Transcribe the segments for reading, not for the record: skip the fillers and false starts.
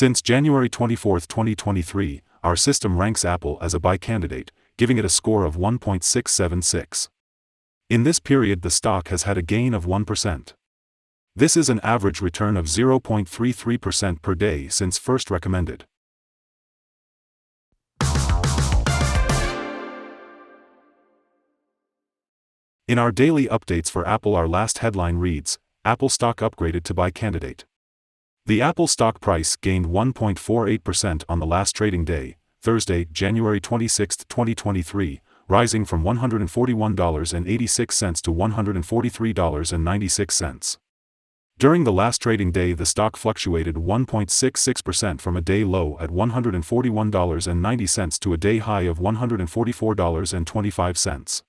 Since January 24, 2023, our system ranks Apple as a buy candidate, giving it a score of 1.676. In this period the stock has had a gain of 1%. This is an average return of 0.33% per day since first recommended. In our daily updates for Apple, our last headline reads, Apple stock upgraded to buy candidate. The Apple stock price gained 1.48% on the last trading day, Thursday, January 26, 2023, rising from $141.86 to $143.96. During the last trading day the stock fluctuated 1.66% from a day low at $141.90 to a day high of $144.25.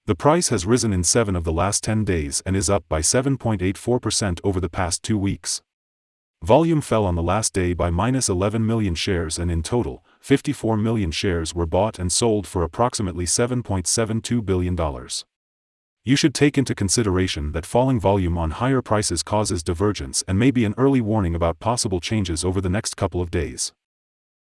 The price has risen in 7 of the last 10 days and is up by 7.84% over the past 2 weeks. Volume fell on the last day by -11 million shares, and in total, 54 million shares were bought and sold for approximately $7.72 billion. You should take into consideration that falling volume on higher prices causes divergence and may be an early warning about possible changes over the next couple of days.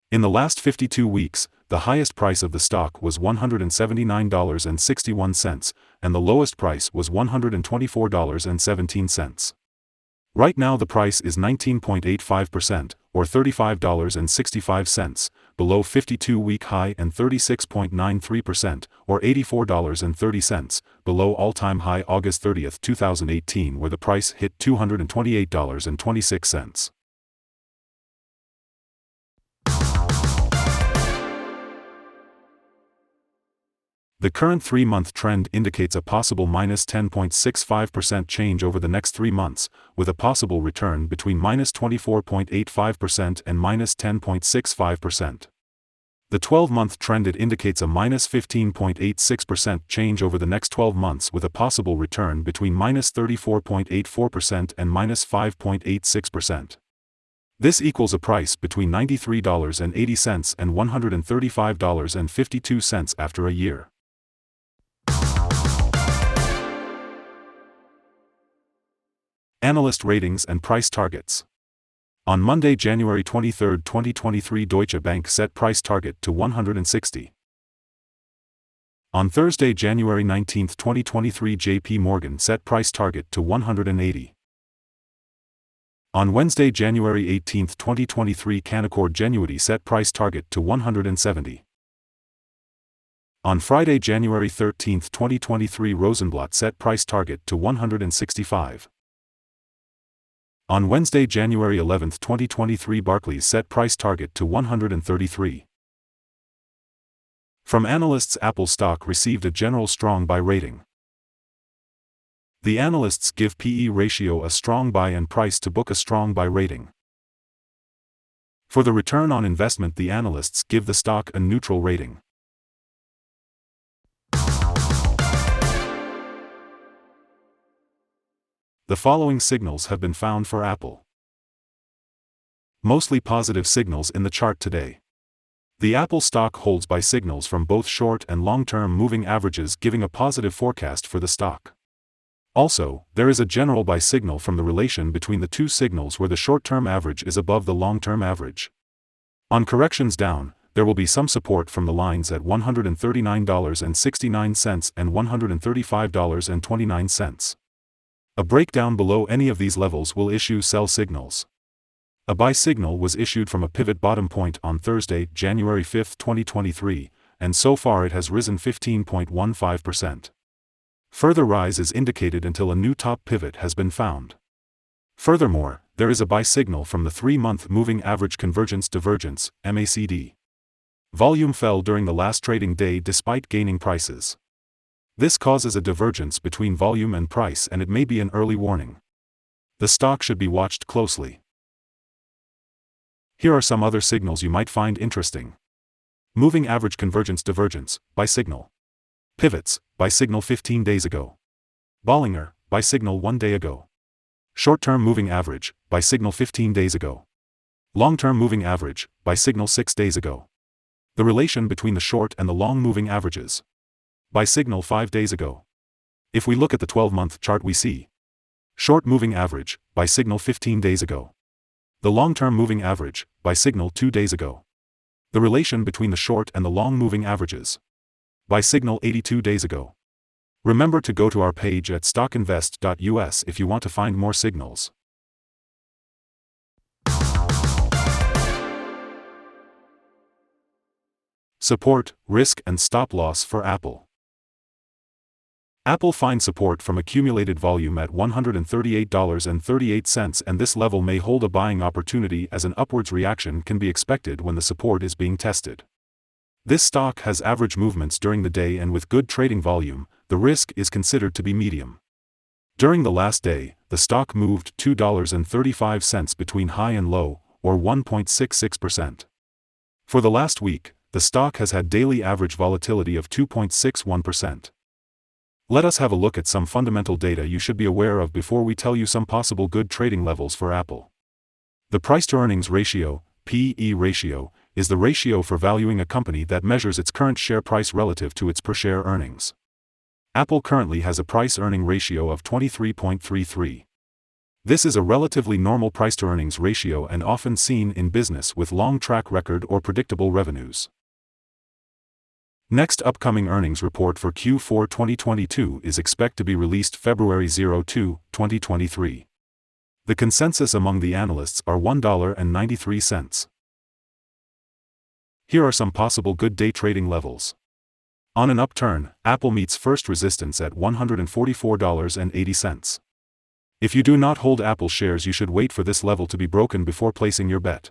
In the last 52 weeks, the highest price of the stock was $179.61, and the lowest price was $124.17. Right now the price is 19.85%, or $35.65, below 52-week high, and 36.93%, or $84.30, below all-time high August 30, 2018, where the price hit $228.26. The current 3-month trend indicates a possible -10.65% change over the next 3 months, with a possible return between -24.85% and -10.65%. The 12-month trend indicates a -15.86% change over the next 12 months, with a possible return between -34.84% and -5.86%. This equals a price between $93.80 and $135.52 after a year. Analyst ratings and price targets. On Monday, January 23, 2023, Deutsche Bank set price target to 160. On Thursday, January 19, 2023, JP Morgan set price target to 180. On Wednesday, January 18, 2023, Canaccord Genuity set price target to 170. On Friday, January 13, 2023, Rosenblatt set price target to 165. On Wednesday, January 11, 2023, Barclays set price target to 133. From analysts, Apple stock received a general strong buy rating. The analysts give PE ratio a strong buy and price to book a strong buy rating. For the return on investment, the analysts give the stock a neutral rating. The following signals have been found for Apple. Mostly positive signals in the chart today. The Apple stock holds buy signals from both short and long-term moving averages, giving a positive forecast for the stock. Also, there is a general buy signal from the relation between the two signals, where the short-term average is above the long-term average. On corrections down, there will be some support from the lines at $139.69 and $135.29. A breakdown below any of these levels will issue sell signals. A buy signal was issued from a pivot bottom point on Thursday, January 5, 2023, and so far it has risen 15.15%. Further rise is indicated until a new top pivot has been found. Furthermore, there is a buy signal from the 3-month moving average convergence divergence, MACD. Volume fell during the last trading day despite gaining prices. This causes a divergence between volume and price, and it may be an early warning. The stock should be watched closely. Here are some other signals you might find interesting. Moving average convergence divergence, buy signal. Pivots, buy signal 15 days ago. Bollinger, buy signal 1 day ago. Short-term moving average, buy signal 15 days ago. Long-term moving average, buy signal 6 days ago. The relation between the short and the long moving averages. Buy signal 5 days ago. If we look at the 12-month chart, we see short moving average, buy signal 15 days ago. The long-term moving average, by signal 2 days ago. The relation between the short and the long moving averages. By signal 82 days ago. Remember to go to our page at StockInvest.us if you want to find more signals. Support, risk and stop loss for Apple. Apple finds support from accumulated volume at $138.38, and this level may hold a buying opportunity as an upwards reaction can be expected when the support is being tested. This stock has average movements during the day, and with good trading volume, the risk is considered to be medium. During the last day, the stock moved $2.35 between high and low, or 1.66%. For the last week, the stock has had daily average volatility of 2.61%. Let us have a look at some fundamental data you should be aware of before we tell you some possible good trading levels for Apple. The price-to-earnings ratio, P/E ratio, is the ratio for valuing a company that measures its current share price relative to its per-share earnings. Apple currently has a price-earning ratio of 23.33. This is a relatively normal price-to-earnings ratio and often seen in business with long track record or predictable revenues. Next upcoming earnings report for Q4 2022 is expected to be released February 2, 2023. The consensus among the analysts are $1.93. Here are some possible good day trading levels. On an upturn, Apple meets first resistance at $144.80. If you do not hold Apple shares, you should wait for this level to be broken before placing your bet.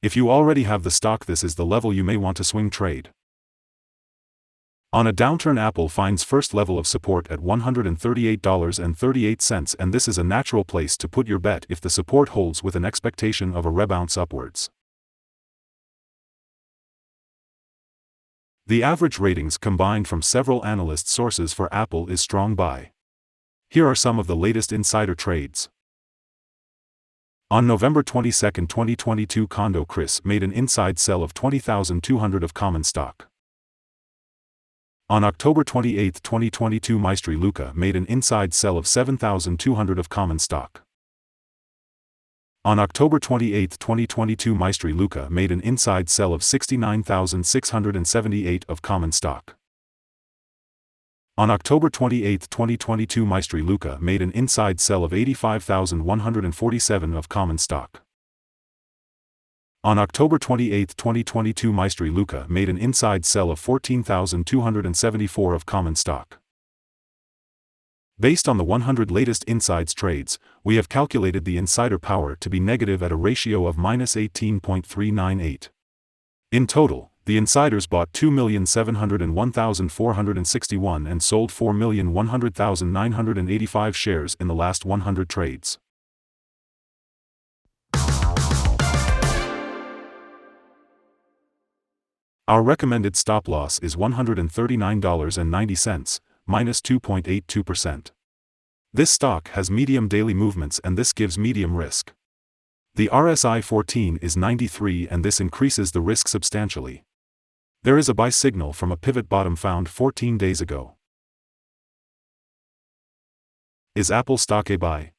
If you already have the stock, this is the level you may want to swing trade. On a downturn, Apple finds first level of support at $138.38, and this is a natural place to put your bet if the support holds with an expectation of a rebound upwards. The average ratings combined from several analyst sources for Apple is strong buy. Here are some of the latest insider trades. On November 22, 2022, Condo Chris made an inside sell of 20,200 of common stock. On October 28, 2022, Maestri Luca made an inside sell of 7,200 of common stock. On October 28, 2022, Maestri Luca made an inside sell of 69,678 of common stock. On October 28, 2022, Maestri Luca made an inside sell of 85,147 of common stock. On October 28, 2022, Maestri Luca made an inside sell of 14,274 of common stock. Based on the 100 latest insides trades, we have calculated the insider power to be negative at a ratio of -18.398. In total, the insiders bought 2,701,461 and sold 4,100,985 shares in the last 100 trades. Our recommended stop loss is $139.90, minus 2.82%. This stock has medium daily movements, and this gives medium risk. The RSI 14 is 93, and this increases the risk substantially. There is a buy signal from a pivot bottom found 14 days ago. Is Apple stock a buy?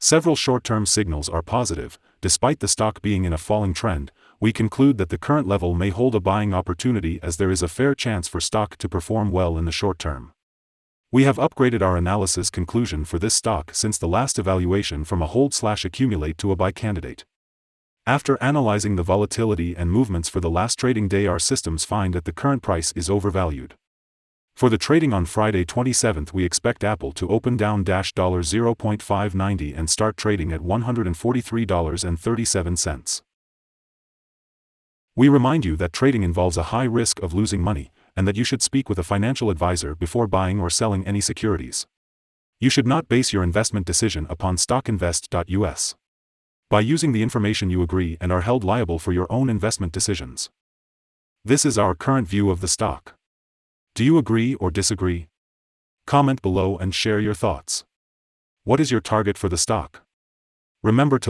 Several short-term signals are positive. Despite the stock being in a falling trend, we conclude that the current level may hold a buying opportunity, as there is a fair chance for stock to perform well in the short term. We have upgraded our analysis conclusion for this stock since the last evaluation from a hold/accumulate to a buy candidate. After analyzing the volatility and movements for the last trading day, our systems find that the current price is overvalued. For the trading on Friday 27th, we expect Apple to open down $0.590 and start trading at $143.37. We remind you that trading involves a high risk of losing money, and that you should speak with a financial advisor before buying or selling any securities. You should not base your investment decision upon StockInvest.us. By using the information, you agree and are held liable for your own investment decisions. This is our current view of the stock. Do you agree or disagree? Comment below and share your thoughts. What is your target for the stock? Remember to